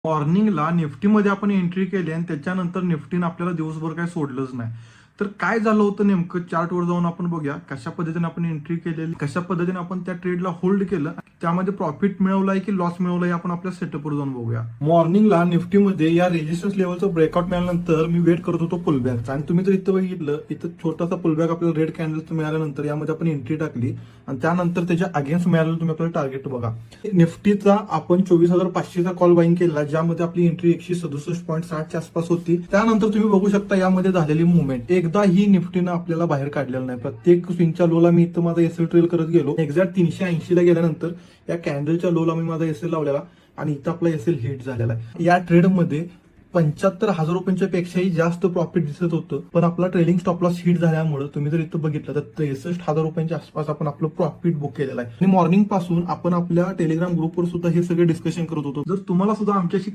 मॉर्निंगला निफ्टीमध्ये आपण एंट्री केली आणि त्याच्यानंतर निफ्टीनं आपल्याला दिवसभर काही सोडलंच नाही. तर काय झालं होतं नेमकं चार्टवर जाऊन आपण बघूया कशा पद्धतीने आपण एंट्री केलेली, कशा पद्धतीने आपण त्या ट्रेडला होल्ड केलं, त्यामध्ये प्रॉफिट मिळवलाय की लॉस मिळवलाय आपण आपल्या सेटअपवर जाऊन बघूया. मॉर्निंगला निफ्टीमध्ये या रेजिस्टन्स लेवलचं ब्रेकआउट मिळाल्यानंतर मी वेट करत होतो पुलबॅकचा आणि तुम्ही जर इथं बघितलं इथं छोटासा पुलबॅक आपल्याला रेड कॅन्डल्स मिळाल्यानंतर यामध्ये आपण एंट्री टाकली आणि त्यानंतर त्याच्या अगेन्स्ट मिळालेलं तुम्ही आपल्याला टार्गेट बघा. निफ्टीचा आपण 24,500चा कॉल बाईंग केला ज्यामध्ये आपली एंट्री 167.60 च्या आसपास होती. त्यानंतर तुम्ही बघू शकता यामध्ये झालेली मुवमेंट एकदा ही निफ्टीनं आपल्याला बाहेर काढलेलं नाही. प्रत्येक स्विंगच्या लोला मी इथं माझा एसएल ट्रेल करत गेलो. एक्झॅक्ट 380 ला गेल्यानंतर या कॅन्डलच्या लोला मी माझा एसएल लावलेला आणि इथं आपला एसएल हिट झालेला आहे. या ट्रेडमध्ये 75,000 रुपयांच्या पेक्षाही जास्त प्रॉफिट दिसत होतं, पण आपला ट्रेलिंग स्टॉप लॉस हिट झाल्यामुळे तुम्ही जर इथं बघितलं तर 63,000 रुपयांच्या आसपास आपण आपलं प्रॉफिट बुक केलेलं आहे. आणि मॉर्निंग पासून आपण आपल्या टेलिग्राम ग्रुपवर सुद्धा हे सगळे डिस्कशन करत होतो. जर तुम्हाला सुद्धा आमच्याशी